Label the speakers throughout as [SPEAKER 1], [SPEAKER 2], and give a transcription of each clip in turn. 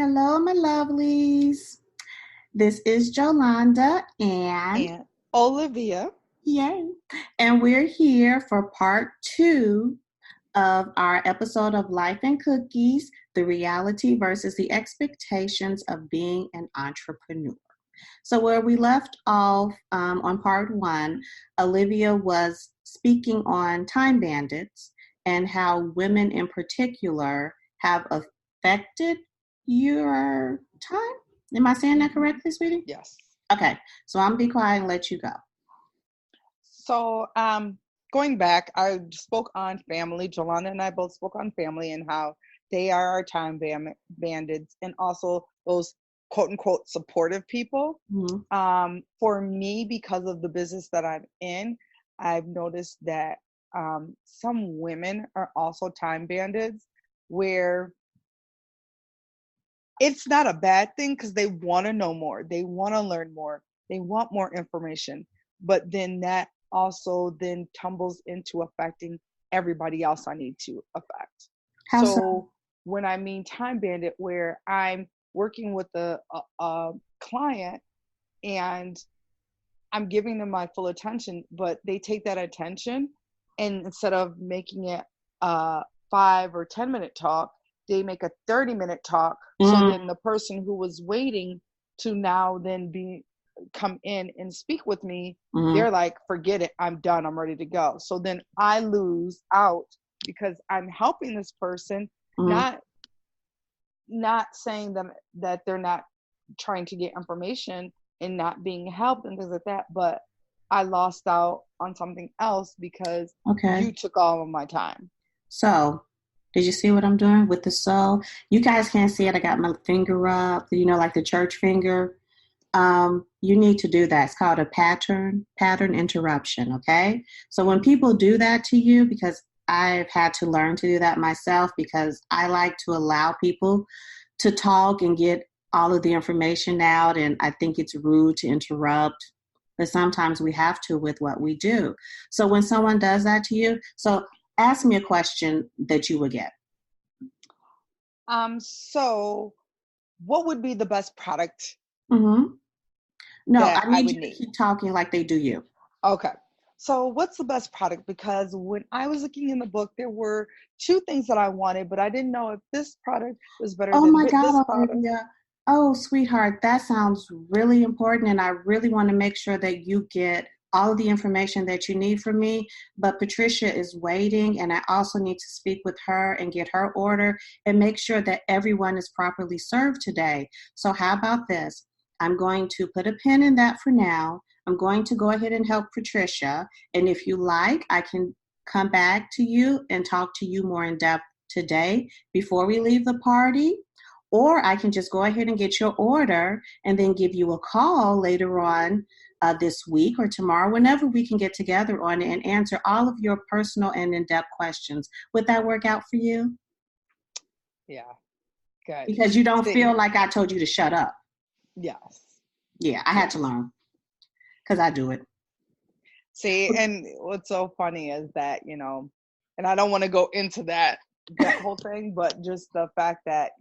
[SPEAKER 1] Hello, my lovelies. This is Jolanda and
[SPEAKER 2] And Olivia.
[SPEAKER 1] yay. And we're here for part 2 of our episode of Life and Cookies, the reality versus the expectations of being an entrepreneur. So where we left off on part 1, Olivia was speaking on time bandits and how women in particular have affected your time. Am I saying that correctly, sweetie?
[SPEAKER 2] Yes.
[SPEAKER 1] Okay, so I'm going to be quiet and let you go.
[SPEAKER 2] So, going back, I spoke on family. Jolanda and I both spoke on family and how they are our time bandits and also those quote unquote supportive people.
[SPEAKER 1] Mm-hmm.
[SPEAKER 2] For me, because of the business that I'm in, I've noticed that some women are also time bandits where it's not a bad thing because they want to know more. They want to learn more. They want more information. But then that also then tumbles into affecting everybody else I need to affect.
[SPEAKER 1] How so?
[SPEAKER 2] So when I mean time bandit, where I'm working with a client and I'm giving them my full attention, but they take that attention and instead of making it a 5 or 10 minute talk, they make a 30-minute talk. So then the person who was waiting to now then come in and speak with me, they're like, forget it, I'm done, I'm ready to go. So then I lose out because I'm helping this person, not saying them that they're not trying to get information and not being helped and things like that, but I lost out on something else because you took all of my time.
[SPEAKER 1] So, did you see what I'm doing with the so? You guys can't see it. I got my finger up, like the church finger. You need to do that. It's called a pattern interruption, okay? So when people do that to you, because I've had to learn to do that myself because I like to allow people to talk and get all of the information out, and I think it's rude to interrupt, but sometimes we have to with what we do. So when someone does that to you, so ask me a question that you would get.
[SPEAKER 2] So what would be the best product?
[SPEAKER 1] No, I need you to keep talking like they do you.
[SPEAKER 2] Okay. So what's the best product? Because when I was looking in the book, there were 2 things that I wanted, but I didn't know if this product was better than
[SPEAKER 1] my
[SPEAKER 2] this
[SPEAKER 1] God,
[SPEAKER 2] product.
[SPEAKER 1] Olivia. Oh, sweetheart, that sounds really important. And I really want to make sure that you get all of the information that you need from me. But Patricia is waiting, and I also need to speak with her and get her order and make sure that everyone is properly served today. So how about this? I'm going to put a pin in that for now. I'm going to go ahead and help Patricia. And if you like, I can come back to you and talk to you more in depth today before we leave the party. Or I can just go ahead and get your order and then give you a call later on this week or tomorrow, whenever we can get together on it and answer all of your personal and in-depth questions. Would that work out for you?
[SPEAKER 2] Yeah, good.
[SPEAKER 1] Because you don't feel like I told you to shut up.
[SPEAKER 2] Yes.
[SPEAKER 1] Yeah, I had to learn because I do it.
[SPEAKER 2] See, and what's so funny is that, and I don't want to go into that whole thing, but just the fact that,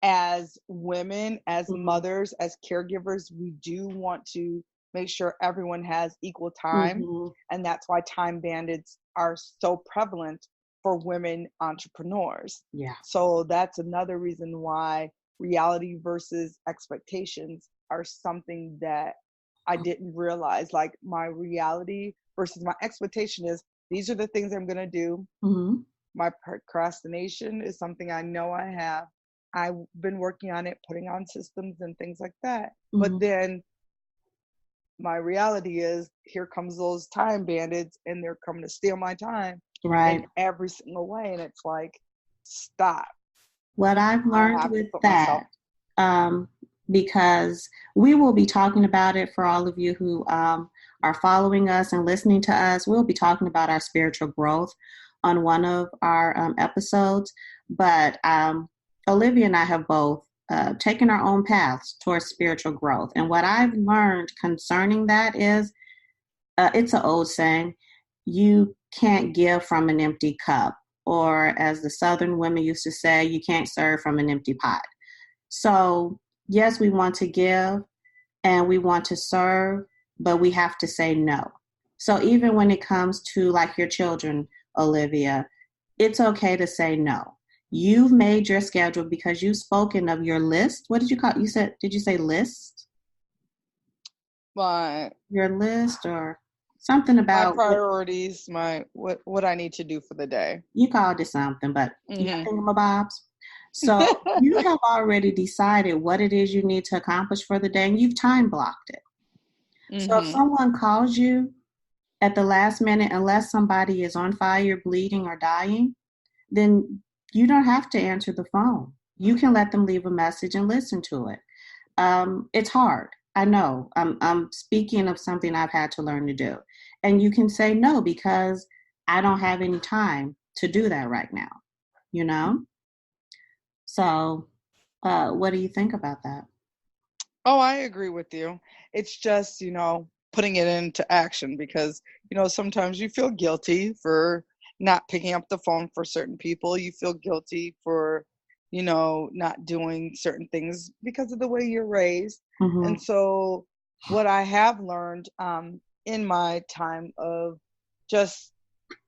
[SPEAKER 2] as women, as mothers, as caregivers, we do want to make sure everyone has equal time. And that's why time bandits are so prevalent for women entrepreneurs.
[SPEAKER 1] Yeah.
[SPEAKER 2] So that's another reason why reality versus expectations are something that I didn't realize. Like my reality versus my expectation is these are the things I'm going to do. My procrastination is something I know I have. I've been working on it, putting on systems and things like that. But then my reality is here comes those time bandits and they're coming to steal my time in every single way. And it's like, stop.
[SPEAKER 1] What I've learned with that, because we will be talking about it for all of you who are following us and listening to us, we'll be talking about our spiritual growth on one of our episodes. But Olivia and I have both taken our own paths towards spiritual growth. And what I've learned concerning that is, it's an old saying, you can't give from an empty cup. Or as the Southern women used to say, you can't serve from an empty pot. So, yes, we want to give and we want to serve, but we have to say no. So, even when it comes to like your children, Olivia, it's okay to say no. You've made your schedule because you've spoken of your list. What did you call? You said, did you say list?
[SPEAKER 2] My
[SPEAKER 1] Your list or something
[SPEAKER 2] my
[SPEAKER 1] about what
[SPEAKER 2] priorities, my what I need to do for the day.
[SPEAKER 1] you called it something, but you got
[SPEAKER 2] Hmm.
[SPEAKER 1] thingamabobs. So you have already decided what it is you need to accomplish for the day and you've time blocked it. So if
[SPEAKER 2] Hmm.
[SPEAKER 1] someone calls you at the last minute, unless somebody is on fire, bleeding, or dying, then you don't have to answer the phone. You can let them leave a message and listen to it. It's hard. I know. I'm speaking of something I've had to learn to do. And you can say no because I don't have any time to do that right now, you know? So, what do you think about that?
[SPEAKER 2] Oh, I agree with you. It's just, putting it into action because, sometimes you feel guilty for not picking up the phone for certain people. You feel guilty for, not doing certain things because of the way you're raised.
[SPEAKER 1] Mm-hmm.
[SPEAKER 2] And so, what I have learned in my time of just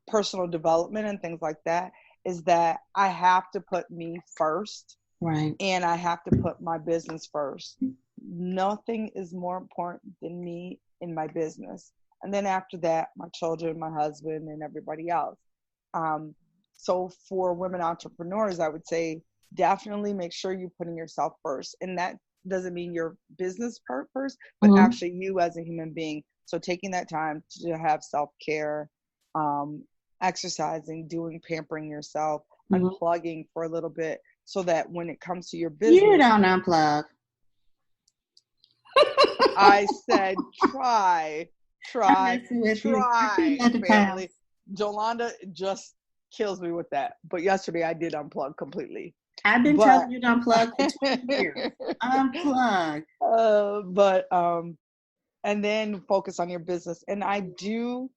[SPEAKER 2] personal development and things like that is that I have to put me first
[SPEAKER 1] Right.
[SPEAKER 2] and I have to put my business first. Nothing is more important than me and my business. And then after that, my children, my husband, and everybody else. Um, so for women entrepreneurs, I would say definitely make sure you're putting yourself first. And that doesn't mean your business part first, but
[SPEAKER 1] Mm-hmm.
[SPEAKER 2] actually you as a human being. So taking that time to have self-care, um, exercising, doing pampering yourself,
[SPEAKER 1] Mm-hmm.
[SPEAKER 2] unplugging for a little bit so that when it comes to your
[SPEAKER 1] You
[SPEAKER 2] business,
[SPEAKER 1] don't unplug.
[SPEAKER 2] I said, try,
[SPEAKER 1] I'm
[SPEAKER 2] try,
[SPEAKER 1] messing with you. I can't
[SPEAKER 2] try,
[SPEAKER 1] let it pass.
[SPEAKER 2] family. Jolanda just kills me with that. But yesterday I did unplug completely.
[SPEAKER 1] I've been
[SPEAKER 2] But,
[SPEAKER 1] telling you to unplug for 20 years. Unplug.
[SPEAKER 2] but, and then focus on your business. And I do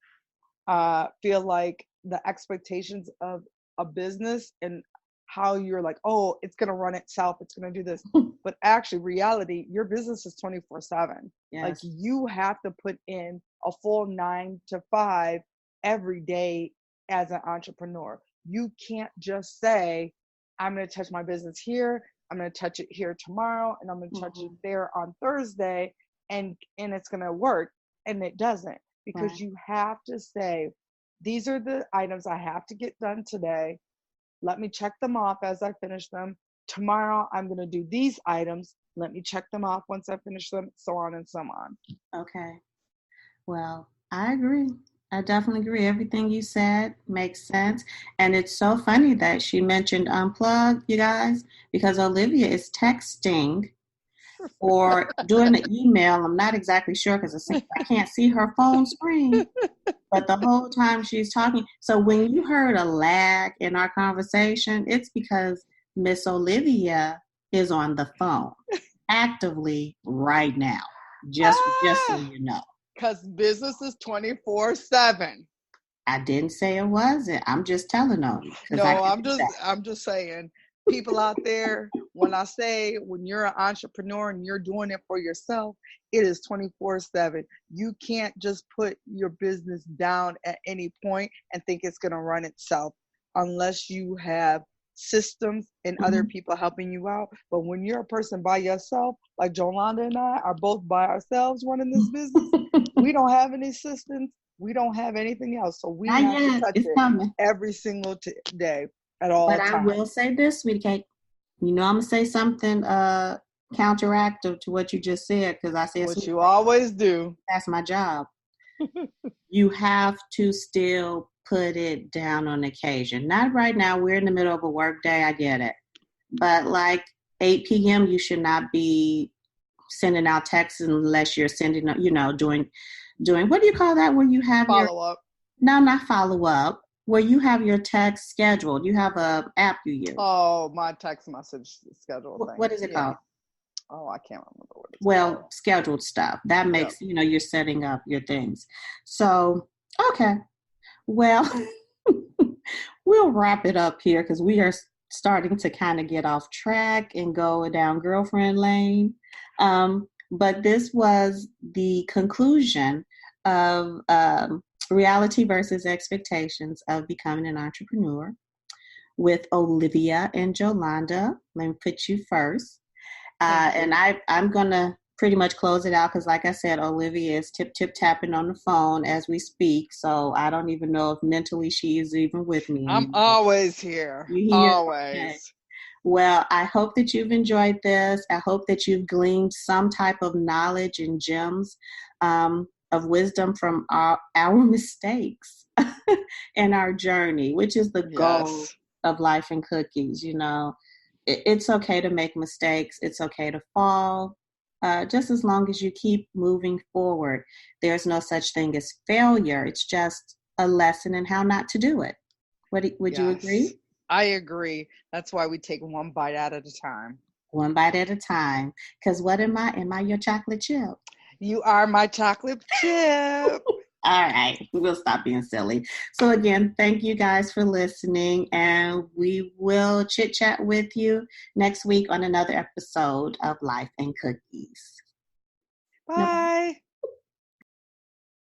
[SPEAKER 2] feel like the expectations of a business and how you're like, oh, it's going to run itself, it's going to do this. But actually, reality, your business is 24/7. Like
[SPEAKER 1] Yes.
[SPEAKER 2] you have to put in a full 9 to 5 every day as an entrepreneur. You can't just say, I'm going to touch my business here, I'm going to touch it here tomorrow, and I'm going to touch it
[SPEAKER 1] Mm-hmm.
[SPEAKER 2] there on Thursday, and it's going to work. And it doesn't because
[SPEAKER 1] Right.
[SPEAKER 2] you have to say, these are the items I have to get done today. Let me check them off as I finish them. Tomorrow, I'm going to do these items. Let me check them off once I finish them, so on and so on.
[SPEAKER 1] Okay. Well, I agree. I definitely agree. Everything you said makes sense. And it's so funny that she mentioned unplug, you guys, because Olivia is texting or doing the email. I'm not exactly sure because I can't see her phone screen, but the whole time she's talking. So when you heard a lag in our conversation, it's because Miss Olivia is on the phone actively right now. Just so
[SPEAKER 2] Ah,
[SPEAKER 1] you know.
[SPEAKER 2] because business is 24/7.
[SPEAKER 1] I didn't say it wasn't. I'm just telling on you because I
[SPEAKER 2] No,
[SPEAKER 1] can
[SPEAKER 2] I'm
[SPEAKER 1] do
[SPEAKER 2] just
[SPEAKER 1] that.
[SPEAKER 2] I'm just saying, people out there, when I say when you're an entrepreneur and you're doing it for yourself, it is 24/7. You can't just put your business down at any point and think it's going to run itself unless you have systems and other
[SPEAKER 1] Mhm.
[SPEAKER 2] people helping you out. But when you're a person by yourself, like Jolanda and I are both by ourselves running this business, we don't have any systems. We don't have anything else. So we
[SPEAKER 1] Not
[SPEAKER 2] have to
[SPEAKER 1] yet.
[SPEAKER 2] touch
[SPEAKER 1] It's
[SPEAKER 2] it
[SPEAKER 1] coming.
[SPEAKER 2] every single day at
[SPEAKER 1] But
[SPEAKER 2] all
[SPEAKER 1] I will
[SPEAKER 2] times,
[SPEAKER 1] say this, sweetie cake. You know I'm gonna say something counteractive to what you just said because I said
[SPEAKER 2] which
[SPEAKER 1] sweetie
[SPEAKER 2] you
[SPEAKER 1] cake.
[SPEAKER 2] always do.
[SPEAKER 1] That's my job. You have to still put it down on occasion. Not right now. We're in the middle of a work day. I get it. But like 8 p.m., you should not be sending out texts unless you're sending, doing what do you call that? Where you have your
[SPEAKER 2] Follow up.
[SPEAKER 1] no, not follow up. Where you have your text scheduled. You have a app you use.
[SPEAKER 2] Oh, my text message schedule thing.
[SPEAKER 1] What is it
[SPEAKER 2] Yeah.
[SPEAKER 1] called?
[SPEAKER 2] Oh, I can't remember what it's called.
[SPEAKER 1] Well, scheduled stuff. That
[SPEAKER 2] Yep.
[SPEAKER 1] makes you're setting up your things. So okay. Well, we'll wrap it up here because we are starting to kind of get off track and go down girlfriend lane. But this was the conclusion of reality versus expectations of becoming an entrepreneur with Olivia and Jolanda. Let me put you first. And I'm going to pretty much close it out because, like I said, Olivia is tapping on the phone as we speak. So I don't even know if mentally she is even with me
[SPEAKER 2] I'm
[SPEAKER 1] anymore.
[SPEAKER 2] always here.
[SPEAKER 1] You hear?
[SPEAKER 2] Always.
[SPEAKER 1] Okay. Well, I hope that you've enjoyed this. I hope that you've gleaned some type of knowledge and gems of wisdom from our mistakes and our journey, which is the goal of Life and Cookies. You know, it's okay to make mistakes. It's okay to fall. Just as long as you keep moving forward, there's no such thing as failure. It's just a lesson in how not to do it. Would you agree?
[SPEAKER 2] I agree. That's why we take one bite at a time.
[SPEAKER 1] One bite at a time. Because what am I? Am I your chocolate chip?
[SPEAKER 2] You are my chocolate chip.
[SPEAKER 1] All right. We'll stop being silly. So again, thank you guys for listening. And we will chit chat with you next week on another episode of Life and Cookies.
[SPEAKER 2] Bye.